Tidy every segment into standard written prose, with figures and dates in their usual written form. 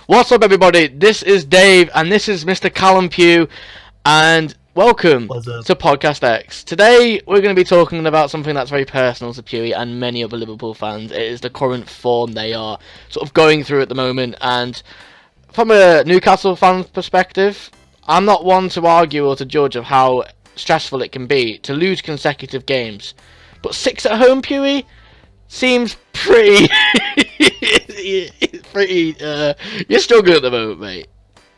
What's up, everybody? This is Dave, and this is Mr. Callum Pugh, and welcome to Podcast X. Today, we're going to be talking about something that's very personal to Pewey and many other Liverpool fans. It is the current form they are sort of going through at the moment, and from a Newcastle fan perspective, I'm not one to argue or to judge of how stressful it can be to lose consecutive games, but 6 at home, Pewey, seems pretty... you're struggling at the moment, mate.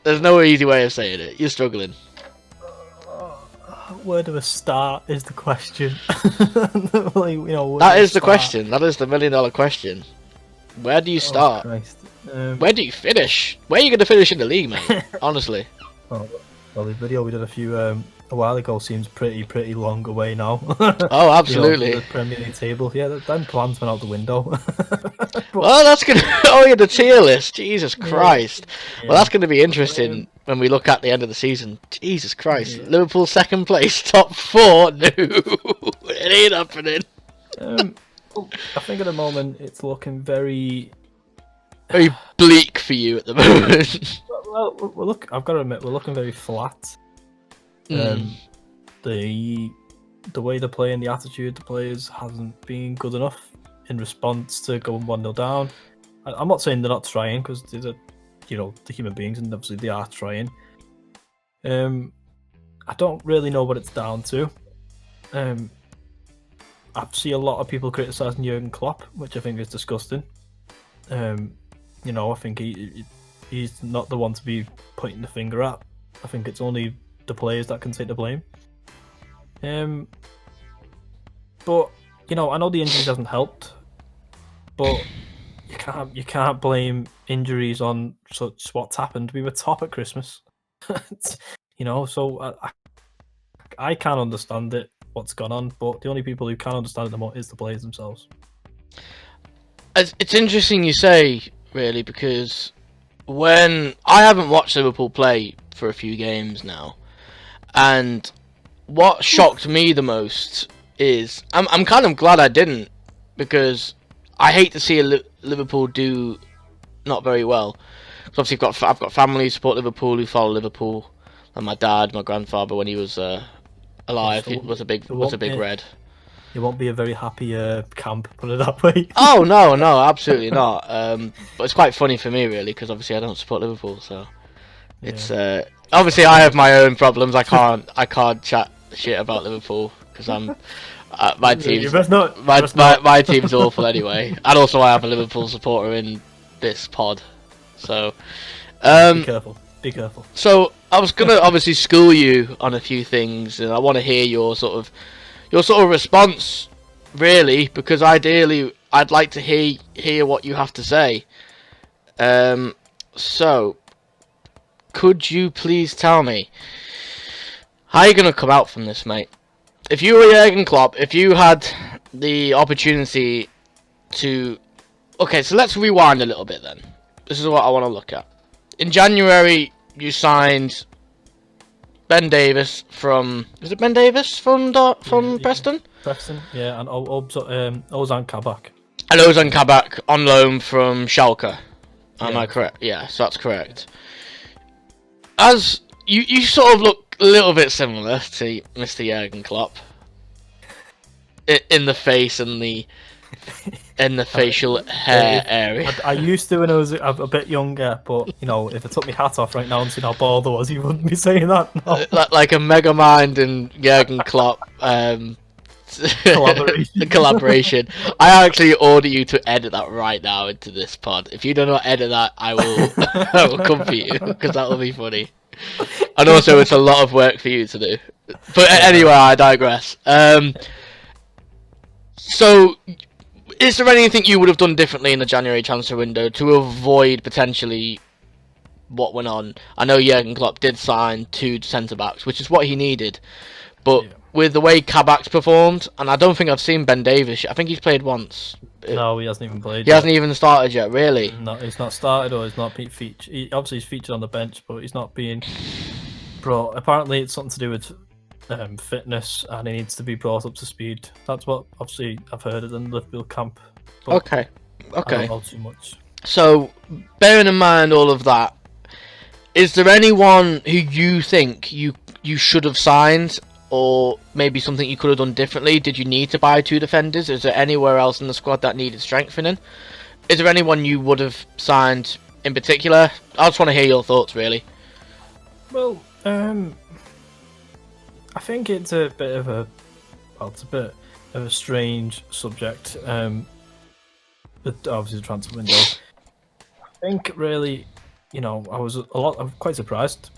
There's no easy way of saying it. You're struggling. Where do I start is the question. That is the question. That is the $1 million question. Where do you start? Where do you finish? Where are you going to finish in the league, mate? Honestly. Well, the video we did a while ago seems pretty long away now. Oh, absolutely. The Premier League table, yeah, them plans went out the window. Well, that's gonna. Oh, yeah, the tier list. Jesus Christ. Yeah. Well, that's going to be interesting when we look at the end of the season. Jesus Christ. Yeah. Liverpool second place, top 4. No, it ain't happening. I think at the moment it's looking very bleak for you at the moment. Well, I've got to admit, we're looking very flat. The way they're playing, the attitude the players hasn't been good enough in response to going 1-0 down. I'm not saying they're not trying, because they're the human beings, and obviously they are trying. I don't really know what it's down to. I see a lot of people criticising Jurgen Klopp, which I think is disgusting. I think he's not the one to be pointing the finger at. I think it's only the players that can take the blame. But I know the injuries hasn't helped, but you can't blame injuries on such what's happened. We were top at Christmas, so I can't understand it, what's gone on. But the only people who can understand it the most is the players themselves. It's interesting you say, really, because when I haven't watched Liverpool play for a few games now, and what shocked me the most is I'm kind of glad I didn't, because I hate to see Liverpool do not very well. So obviously I've got family who support Liverpool, who follow Liverpool, and my dad, my grandfather, when he was alive, he was a big red. It won't be a very happy camp, put it that way. Oh no, absolutely not. But it's quite funny for me, really, because obviously I don't support Liverpool, so it's obviously I have my own problems. I can't chat shit about Liverpool because I'm my team's my team's awful anyway, and also I have a Liverpool supporter in this pod, so be careful. So I was gonna obviously school you on a few things, and I want to hear your sort of response, really, because ideally I'd like to hear what you have to say. So could you please tell me how you're gonna come out from this, mate? If you were Jurgen Klopp, if you had the opportunity to... Okay, so let's rewind a little bit then. This is what I want to look at. In January, you signed Ben Davis from... Is it Ben Davis from Preston? Preston, yeah, and Ozan Kabak. And Ozan Kabak on loan from Schalke. Am I correct? Yeah, so that's correct. As you sort of look a little bit similar to Mr. Jurgen Klopp in the face and the facial hair area. I used to when I was a bit younger, but if I took my hat off right now and seen how bald I was, you wouldn't be saying that. No. Like a Mega Mind and Jurgen Klopp collaboration. I actually order you to edit that right now into this pod. If you do not edit that, I will come for you, because that will be funny. And also, it's a lot of work for you to do. But anyway, I digress. So, is there anything you would have done differently in the January transfer window to avoid potentially what went on? I know Jurgen Klopp did sign 2 centre-backs, which is what he needed. But with the way Kabak's performed, and I don't think I've seen Ben Davis yet. I think he's played once. No, he hasn't even played. He hasn't even started yet, really? No, he's not started, or he's not been featured. Obviously, he's featured on the bench, but he's not being brought. Apparently, it's something to do with fitness, and he needs to be brought up to speed. That's what obviously I've heard of in the Liverpool camp. Okay. I don't know too much. So, bearing in mind all of that, is there anyone who you think you should have signed, or maybe something you could have done differently? Did you need to buy 2 defenders? Is there anywhere else in the squad that needed strengthening? Is there anyone you would have signed in particular? I just want to hear your thoughts, really. Well, I think it's a bit of a strange subject. But obviously the transfer window. I think really, I'm quite surprised,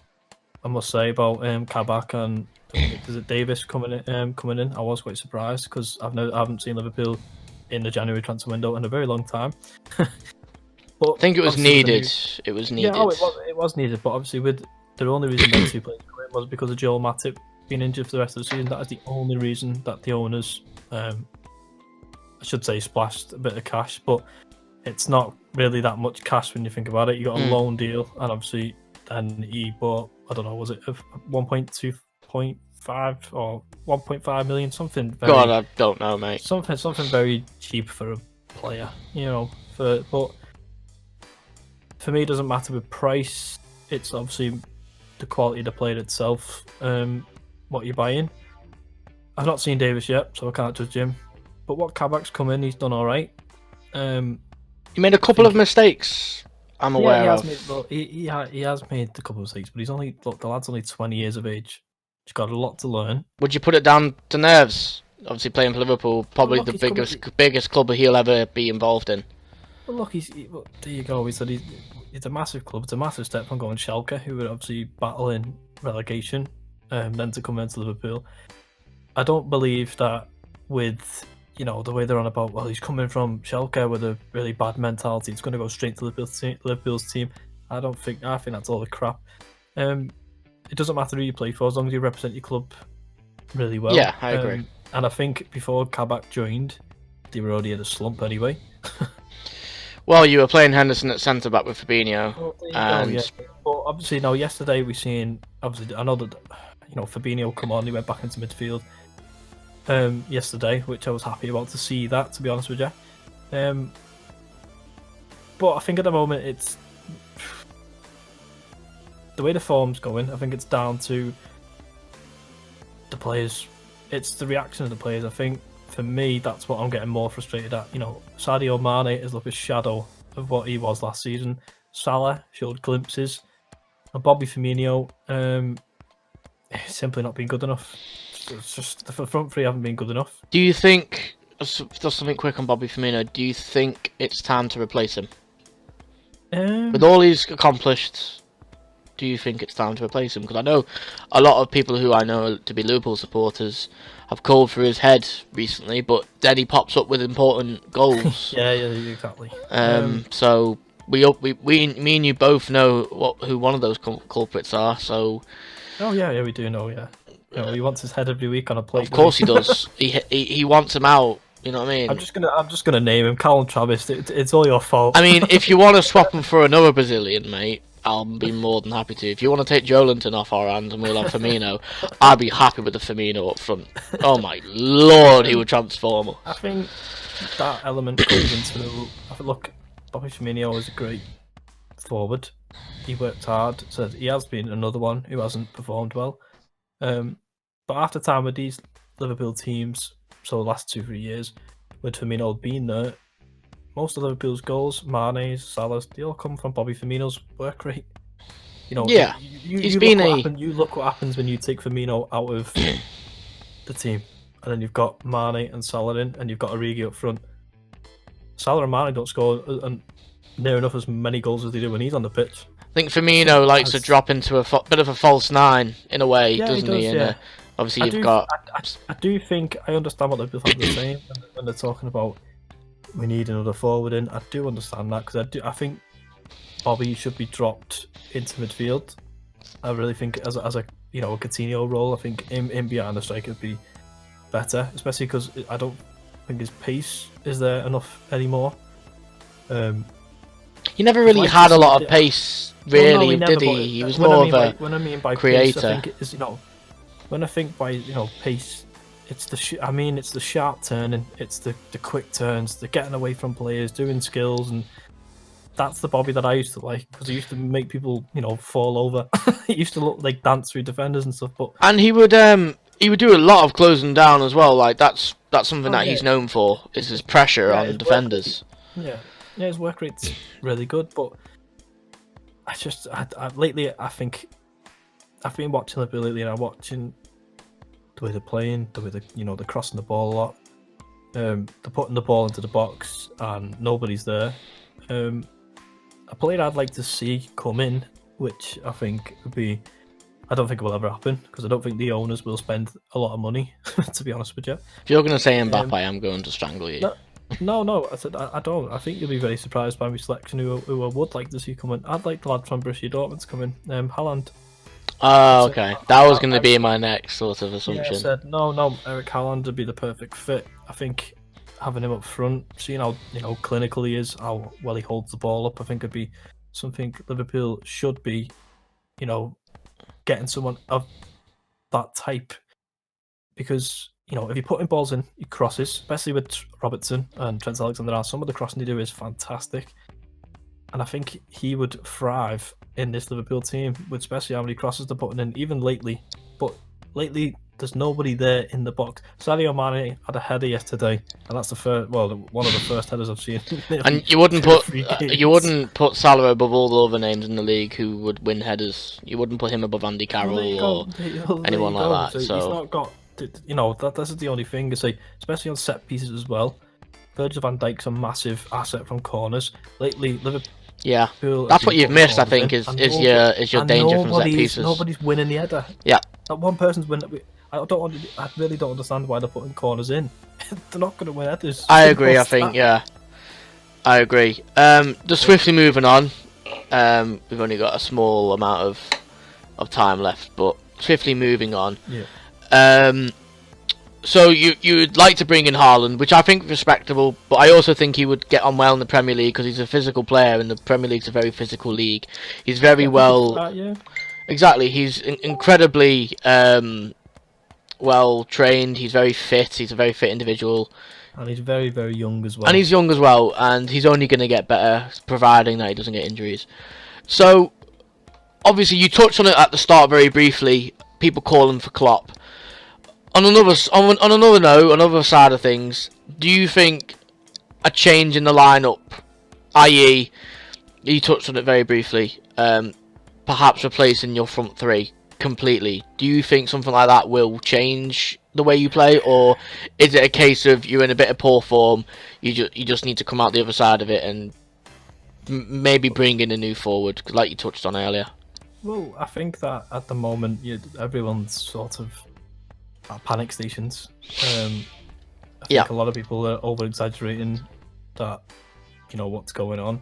I must say, about Kabak and is it Davis coming in. I was quite surprised because I haven't seen Liverpool in the January transfer window in a very long time. But I think it was needed. It was needed. Yeah, it was needed. But obviously, with the only reason those 2 players came in was because of Joel Matip being injured for the rest of the season. That is the only reason that the owners, I should say, splashed a bit of cash. But it's not really that much cash when you think about it. You got a loan deal, and obviously, then he bought, I don't know, was it 1.2.5 or 1.5 million, something. God, I don't know, mate. Something very cheap for a player, but for me, it doesn't matter with price. It's obviously the quality of the player itself, what you're buying. I've not seen Davis yet, so I can't judge him. But what Kabak's come in, he's done all right. He made a couple of mistakes, I'm aware of. He has made a couple of mistakes, but the lad's only 20 years of age. He's got a lot to learn. Would you put it down to nerves? Obviously, playing for Liverpool, probably the biggest club he'll ever be involved in. Well, look, there you go. He said it's a massive club. It's a massive step from going Schalke, who were obviously battling relegation, then to come into Liverpool. I don't believe that with the way they're on about, well, he's coming from Schalke with a really bad mentality, it's going to go straight to Liverpool's team. I think that's all the crap. It doesn't matter who you play for as long as you represent your club really well. Yeah, I agree. And I think before Kabak joined, they were already at a slump anyway. Well, you were playing Henderson at centre back with Fabinho, But obviously, yesterday we seen. Obviously, I know that Fabinho come on. He went back into midfield yesterday, which I was happy about to see that. To be honest with you, but I think at the moment it's the way the form's going. I think it's down to the players. It's the reaction of the players. I think. For me, that's what I'm getting more frustrated at. Sadio Mane is like a shadow of what he was last season. Salah showed glimpses, and Bobby Firmino simply not been good enough. It's just the front three haven't been good enough. Do you think, just something quick on Bobby Firmino, do you think it's time to replace him? With all he's accomplished, do you think it's time to replace him? Because I know a lot of people who I know to be Liverpool supporters have called for his head recently, but then he pops up with important goals. yeah, exactly. So me and you both know who one of those culprits are. So. Oh yeah, we do know. Yeah, he wants his head every week on a plate. Of course he does. he wants him out. You know what I mean? I'm just gonna name him Callum Travis. It's all your fault. I mean, if you want to swap him for another Brazilian, mate, I'll be more than happy to. If you want to take Joelinton off our hands and we'll have Firmino, I'd be happy with the Firmino up front. Oh my lord, he would transform us. I think that element comes into. Look, Bobby Firmino is a great forward. He worked hard. So he has been another one who hasn't performed well. But after time with these Liverpool teams, so the last 2-3 years, with Firmino being there, most of Liverpool's goals, Mane's, Salah's, they all come from Bobby Firmino's work rate. Yeah, you look what happens when you take Firmino out of the team, and then you've got Mane and Salah in, and you've got Origi up front. Salah and Mane don't score near enough as many goals as they do when he's on the pitch. I think Firmino likes to drop into a bit of a false nine in a way, doesn't he? And obviously, I do think I understand what Liverpool fans are saying when they're talking about we need another forward in. I do understand that because I think Bobby should be dropped into midfield. I really think as a Coutinho role, I think him behind the striker would be better, especially because I don't think his pace is there enough anymore. He never really had a lot of pace, really, did he? He was more of a creator. Pace, I think it is, when I think by pace, it's the sharp turning, it's the quick turns, the getting away from players, doing skills, and that's the Bobby that I used to like, because he used to make people, fall over. He used to look like dance through defenders and stuff. And he would do a lot of closing down as well. Like that's something that he's known for, is his pressure on defenders. His work rate's really good. But lately I think I've been watching Liverpool lately, and I'm watching the way they're playing, the way they're crossing the ball a lot. They're putting the ball into the box and nobody's there. A player I'd like to see come in, which I think would be, I don't think it will ever happen, because I don't think the owners will spend a lot of money, to be honest with you. If you're going to say Mbappe, I'm going to strangle you. No, I said I don't. I think you'll be very surprised by my selection who I would like to see come in. I'd like the lad from Borussia Dortmund to come in, Haaland. Oh, okay. That was going to be my next sort of assumption. Yeah, I said, no, Eric Haaland would be the perfect fit. I think having him up front, seeing how clinical he is, how well he holds the ball up, I think would be something Liverpool should be, getting someone of that type. Because, if you're putting balls in, he crosses, especially with Robertson and Trent Alexander-Arnold, some of the crossing they do is fantastic. And I think he would thrive in this Liverpool team, with especially how many crosses they're putting in, even lately. But lately, there's nobody there in the box. Sadio Mane had a header yesterday, and that's one of the first headers I've seen. And you wouldn't put Salah above all the other names in the league who would win headers. You wouldn't put him above Andy Carroll or anyone like that. So he's not got, this is the only thing. Especially on set pieces as well. Virgil van Dijk's a massive asset from corners. Lately, Liverpool. Yeah, that's what you've missed. I think is your danger from set pieces. Nobody's winning the header. Yeah, that one person's winning. I really don't understand why they're putting corners in. They're not going to win headers. I agree. I agree. Just swiftly moving on. We've only got a small amount of time left, but swiftly moving on. Yeah. So you'd like to bring in Haaland, which I think is respectable, but I also think he would get on well in the Premier League because he's a physical player, and the Premier League's a very physical league. He's very Exactly. He's incredibly well trained. He's very fit. He's a very fit individual. And he's very, very young as well. And he's young as well, and he's only going to get better, providing that he doesn't get injuries. So, obviously, you touched on it at the start very briefly. People calling for Klopp. On another note, another side of things, do you think a change in the lineup, i.e., you touched on it very briefly, perhaps replacing your front three completely, do you think something like that will change the way you play, or is it a case of you're in a bit of poor form, you just need to come out the other side of it and maybe bring in a new forward, like you touched on earlier? Well, I think that at the moment everyone's sort of at panic stations. I think a lot of people are over exaggerating that, what's going on.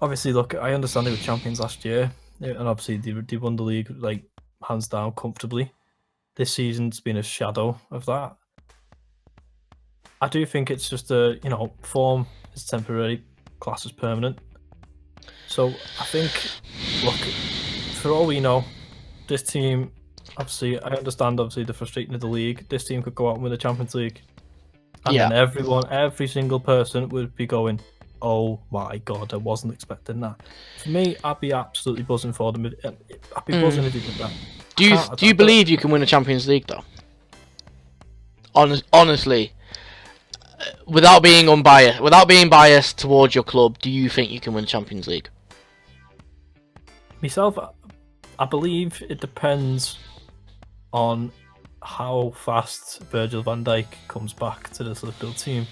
Obviously, look, I understand they were champions last year, and obviously they won the league like hands down comfortably. This season's been a shadow of that. I do think it's just form is temporary, class is permanent. So I think, look, for all we know, this team, obviously, I understand the frustration of the league. This team could go out and win the Champions League, and then every single person would be going, "Oh my God, I wasn't expecting that." For me, I'd be absolutely buzzing for them. I'd be buzzing if they did that. Do you believe you can win a Champions League though? Honestly, without being biased towards your club, do you think you can win Champions League? Myself, I believe it depends on how fast Virgil van Dijk comes back to this Liverpool team.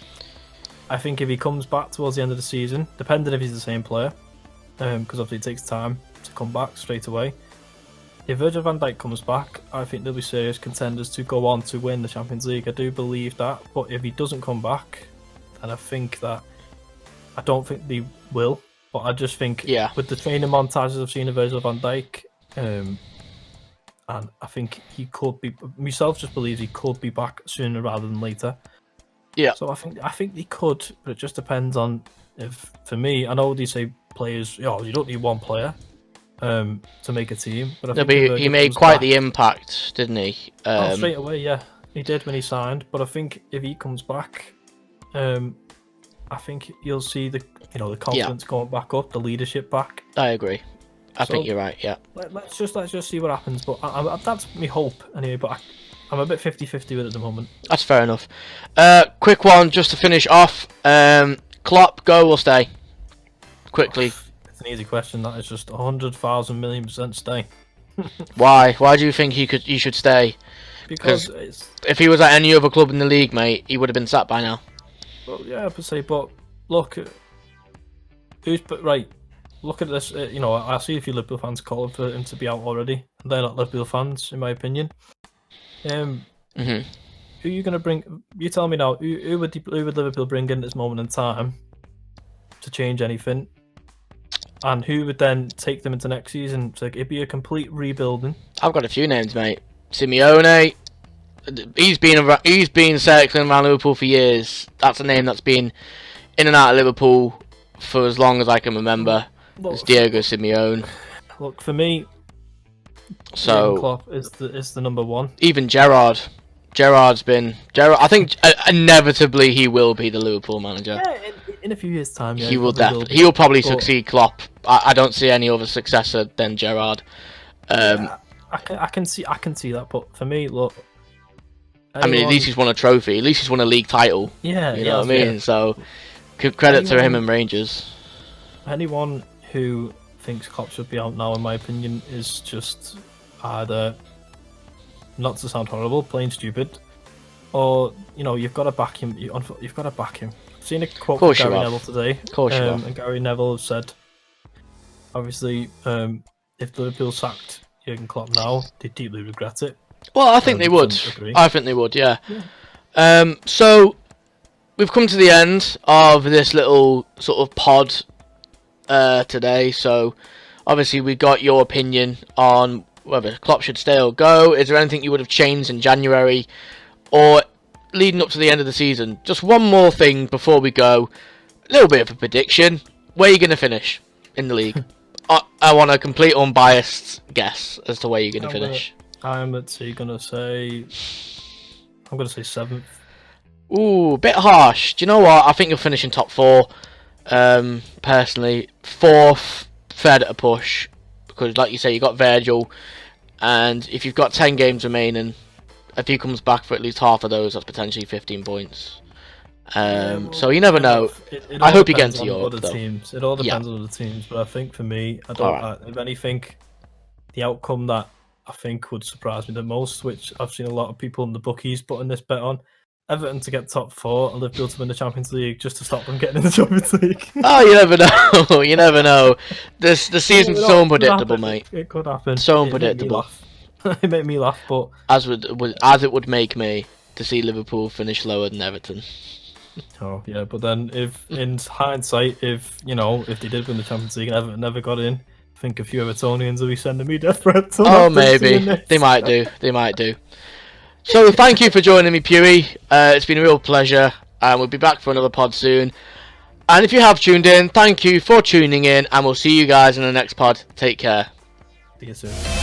I think if he comes back towards the end of the season, depending if he's the same player, because obviously it takes time to come back straight away. If Virgil van Dijk comes back, I think they'll be serious contenders to go on to win the Champions League. I do believe that, but if he doesn't come back, then I don't think they will. But I just think with the training montages I've seen of Virgil van Dijk, and I think he could be. Myself just believes he could be back sooner rather than later. Yeah. So I think they could, but it just depends on if. For me, I know they say players. You don't need one player to make a team. But I think he made quite the impact, didn't he? Straight away, yeah, he did when he signed. But I think if he comes back, I think you'll see the the confidence going back up, the leadership back. I agree. I think you're right. Yeah. Let's just see what happens. But that's my hope anyway. But I'm a bit 50-50 with it at the moment. That's fair enough. Quick one just to finish off. Klopp, go or stay? Quickly. It's an easy question. That is just 100,000,000,000% stay. Why? Why do you think he should stay? Because if he was at any other club in the league, mate, he would have been sacked by now. Well, yeah, but look, right? Look at this. I see a few Liverpool fans calling for him to be out already. They're not Liverpool fans, in my opinion. Who are you going to bring? You tell me now. Who would Liverpool bring in at this moment in time to change anything? And who would then take them into next season? So it'd be a complete rebuilding. I've got a few names, mate. Simeone. He's been circling around Liverpool for years. That's a name that's been in and out of Liverpool for as long as I can remember. It's Diego Simeone. Look, for me, so Klopp is the number one. Even Gerrard. I think inevitably he will be the Liverpool manager. Yeah, in a few years' time. Yeah, he will definitely. He will probably succeed Klopp. I don't see any other successor than Gerrard. I can see that, but for me, look. I mean, at least he's won a trophy. At least he's won a league title. Yeah, you know what I mean. Yeah. So, credit to him and Rangers. Anyone who thinks Klopp should be out now, in my opinion, is just either, not to sound horrible, plain stupid, or you've got to back him. You've got to back him. I've seen a quote from Gary Neville today. Of course you have. And Gary Neville said, obviously, if Liverpool sacked Jurgen Klopp now, they deeply regret it. Well, I think they would. I think they would, yeah. So, we've come to the end of this little sort of pod today. So, obviously, we got your opinion on whether Klopp should stay or go. Is there anything you would have changed in January or leading up to the end of the season? Just one more thing before we go. A little bit of a prediction. Where are you going to finish in the league? I want a complete unbiased guess as to where you're going to finish. I'm gonna say 7th. Ooh, bit harsh. Do you know what? I think you'll finish in top 4. Personally, 4th, third at a push, because like you say, you got Virgil, and if you've got 10 games remaining, if he comes back for at least half of those, that's potentially 15 points. So you never know. I hope he gets to Europe, though. It all depends on the teams, but I think for me, if anything, the outcome that I think would surprise me the most, which I've seen a lot of people in the bookies putting this bet on, Everton to get top 4 and Liverpool to win the Champions League, just to stop them getting in the Champions League. Oh, you never know. You never know. The season's so unpredictable, mate. It could happen. So unpredictable. It made me laugh, but as it would make me to see Liverpool finish lower than Everton. Oh yeah, but then if in hindsight, if they did win the Champions League and Everton never got in, I think a few Evertonians will be sending me death threats. Oh, maybe they might do. So thank you for joining me, Pewey. It's been a real pleasure, and we'll be back for another pod soon. And if you have tuned in, thank you for tuning in, and we'll see you guys in the next pod. Take care. See you soon.